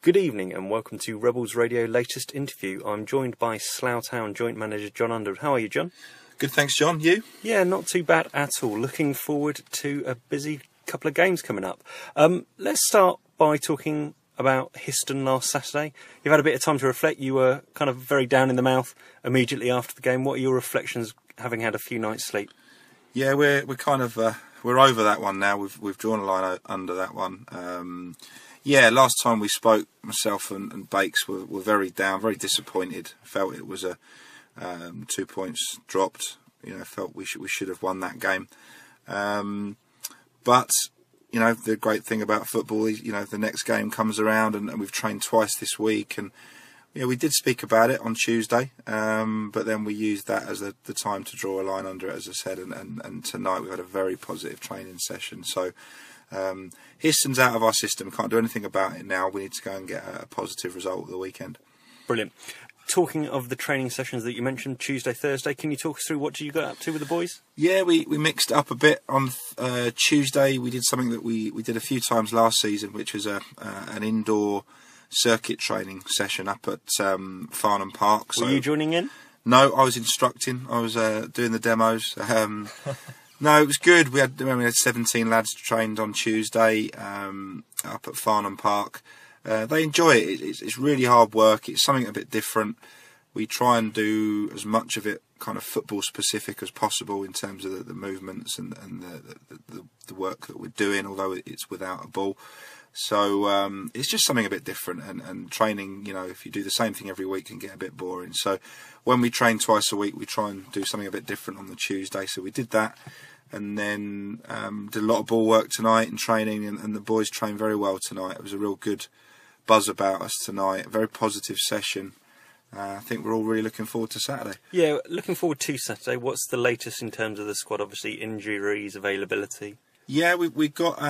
Good evening and welcome to Rebels Radio latest interview. I'm joined by Slough Town Joint Manager Jon Underwood. How are you, Jon? Good, thanks, John. You? Yeah, not too bad at all. Looking forward to a busy couple of games coming up. Let's start by talking about Histon last Saturday. You've had a bit of time to reflect. You were kind of very down in the mouth immediately after the game. What are your reflections, having had a few nights' sleep? Yeah, we're kind of we're over that one now. We've drawn a line under that one. Yeah, last time we spoke, myself and Bakes were very down, very disappointed. Felt it was a 2 points dropped. Felt we should have won that game. But the great thing about football is the next game comes around and we've trained twice this week, and we did speak about it on Tuesday, but then we used that as the time to draw a line under it, as I said, and tonight we've had a very positive training session. So Histon's out of our system, can't do anything about it now. We need to go and get a positive result at the weekend. Brilliant. Talking of the training sessions that you mentioned, Tuesday, Thursday, can you talk us through what you got up to with the boys? Yeah, we mixed it up a bit. On Tuesday we did something that we did a few times last season, which was an indoor circuit training session up at Farnham Park. Were you joining in? No, I was instructing. I was doing the demos. No, it was good. We had 17 lads trained on Tuesday up at Farnham Park. They enjoy it. It's really hard work. It's something a bit different. We try and do as much of it kind of football specific as possible in terms of the movements and the work that we're doing, although it's without a ball. So it's just something a bit different, and training, if you do the same thing every week, can get a bit boring. So when we train twice a week, we try and do something a bit different on the Tuesday. So we did that, and then did a lot of ball work tonight in training, and the boys trained very well tonight. It was a real good buzz about us tonight, a very positive session. I think we're all really looking forward to Saturday. Yeah, looking forward to Saturday. What's the latest in terms of the squad? Obviously, injuries, availability. Yeah, we've got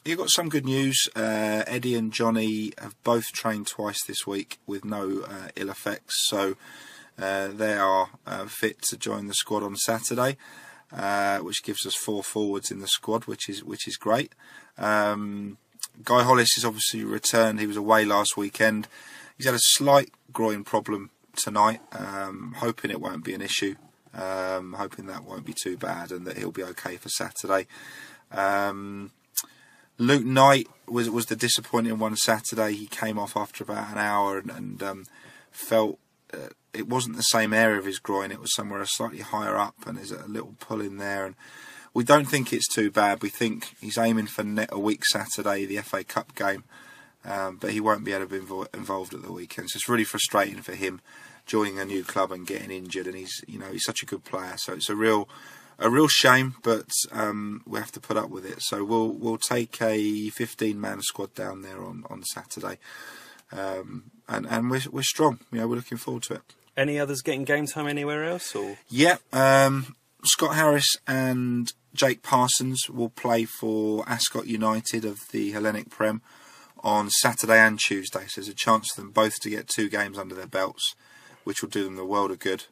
you've got some good news. Eddie and Johnny have both trained twice this week with no ill effects, so they are fit to join the squad on Saturday, which gives us 4 forwards in the squad, which is great. Guy Hollis is obviously returned. He was away last weekend. He's had a slight groin problem tonight. Hoping it won't be an issue. Hoping that won't be too bad and that he'll be okay for Saturday. Luke Knight was the disappointing one Saturday. He came off after about an hour and felt it wasn't the same area of his groin. It was somewhere slightly higher up, and there's a little pull in there. And we don't think it's too bad. We think he's aiming for a week Saturday, the FA Cup game, but he won't be able to be involved at the weekend. So it's really frustrating for him, joining a new club and getting injured. And he's such a good player. So it's a real shame, but we have to put up with it. So we'll take a 15-man squad down there on Saturday, and we're strong. We're looking forward to it. Any others getting game time anywhere else? Or yeah, Scott Harris and Jake Parsons will play for Ascot United of the Hellenic Prem on Saturday and Tuesday. So there's a chance for them both to get 2 games under their belts, which will do them the world of good.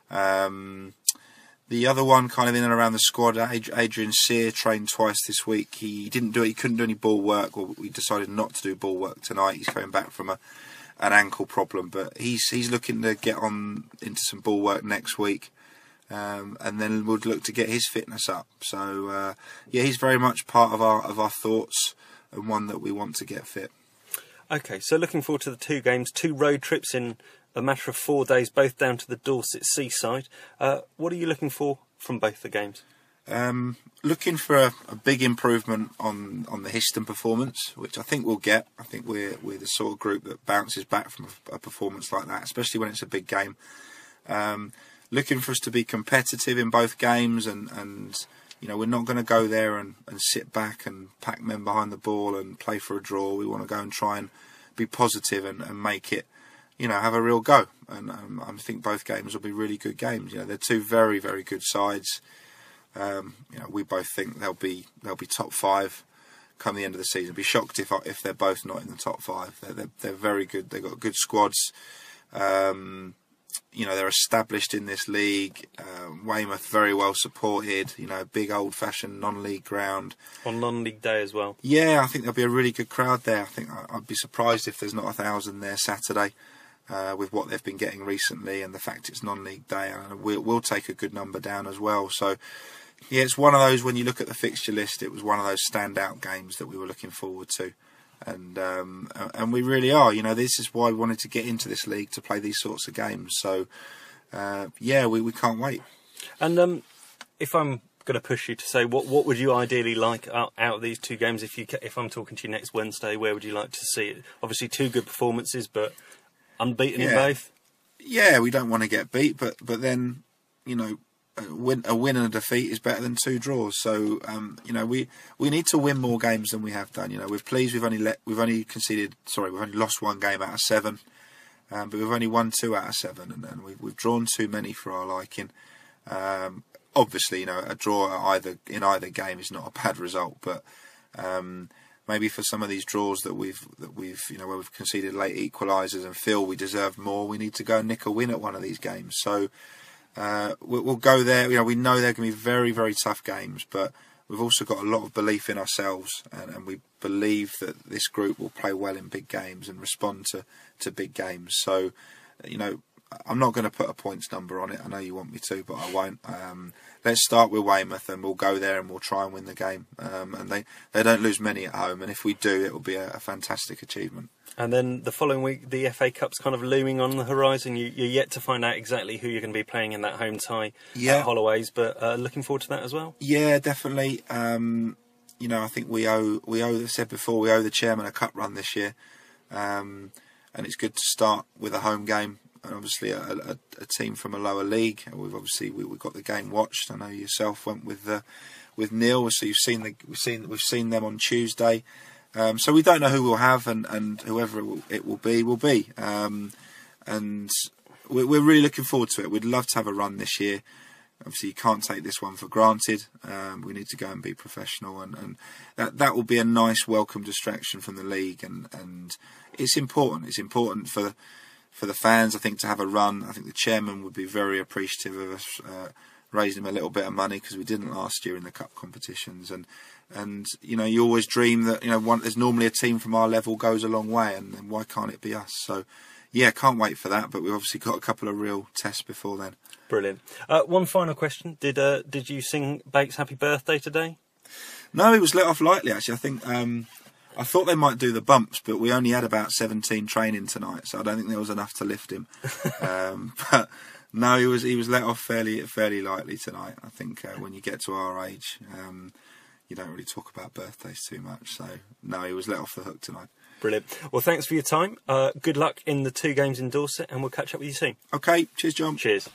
The other one, kind of in and around the squad, Adrian Sear trained twice this week. He couldn't do any ball work, or we decided not to do ball work tonight. He's coming back from an ankle problem, but he's looking to get on into some ball work next week. And then would look to get his fitness up. So yeah, he's very much part of our thoughts, and one that we want to get fit. Okay, so looking forward to the 2 games, 2 road trips in a matter of 4 days, both down to the Dorset seaside. What are you looking for from both the games? Looking for a big improvement on the Histon performance, which I think we'll get. I think we're the sort of group that bounces back from a performance like that, especially when it's a big game. Looking for us to be competitive in both games, and we're not going to go there and sit back and pack men behind the ball and play for a draw. We want to go and try and be positive and make it, have a real go. And I think both games will be really good games. They're 2 very, very good sides. We both think they'll be top 5 come the end of the season. Be shocked if they're both not in the top 5. They're very good. They've got good squads. You know, they're established in this league. Weymouth very well supported. You know, big old-fashioned non-league ground on non-league day as well. Yeah, I think there'll be a really good crowd there. I think I'd be surprised if there's not 1,000 there Saturday, with what they've been getting recently and the fact it's non-league day. And we'll take a good number down as well. So, yeah, it's one of those, when you look at the fixture list, it was one of those standout games that we were looking forward to. And we really are. You know, this is why we wanted to get into this league, to play these sorts of games. So, yeah, we can't wait. And if I'm going to push you to say, what would you ideally like out of these two games? If I'm talking to you next Wednesday, where would you like to see it? Obviously, two good performances, but unbeaten in both. Yeah, we don't want to get beat, but then, you know, a win and a defeat is better than two draws. So you know, we need to win more games than we have done. You know, we're pleased we've only lost one game out of 7, but we've only won 2 out of 7, and we've drawn too many for our liking. Obviously, you know, a draw in either game is not a bad result, but maybe for some of these draws that we've you know, where we've conceded late equalisers and feel we deserve more, we need to go and nick a win at one of these games. So we'll go there. You know, we know they're going to be very, very tough games, but we've also got a lot of belief in ourselves, and we believe that this group will play well in big games and respond to big games. So, you know, I'm not going to put a points number on it. I know you want me to, but I won't. Let's start with Weymouth, and we'll go there and we'll try and win the game. And they don't lose many at home, and if we do, it will be a fantastic achievement. And then the following week, the FA Cup's kind of looming on the horizon. You're yet to find out exactly who you're going to be playing in that home tie at Holloway's, but looking forward to that as well. Yeah, definitely. You know, I think we owe. I said before, we owe the chairman a cup run this year, and it's good to start with a home game. And obviously a team from a lower league. We've got the game watched. I know you yourself went with Neil, so we've seen them on Tuesday. So we don't know who we'll have, and whoever it will be. And we're really looking forward to it. We'd love to have a run this year. Obviously, you can't take this one for granted. We need to go and be professional, and that will be a nice welcome distraction from the league. And it's important. It's important for the fans, I think, to have a run. I think the chairman would be very appreciative of us raising him a little bit of money, because we didn't last year in the cup competitions. And you know, you always dream that, you know, there's normally a team from our level goes a long way, and why can't it be us? So, yeah, can't wait for that. But we've obviously got a couple of real tests before then. Brilliant. One final question: Did you sing Bake's Happy Birthday today? No, he was let off lightly, actually. I think. I thought they might do the bumps, but we only had about 17 training tonight, so I don't think there was enough to lift him. But no, he was let off fairly lightly tonight. I think when you get to our age, you don't really talk about birthdays too much. So no, he was let off the hook tonight. Brilliant. Well, thanks for your time. Good luck in the 2 games in Dorset, and we'll catch up with you soon. Okay, cheers, John. Cheers.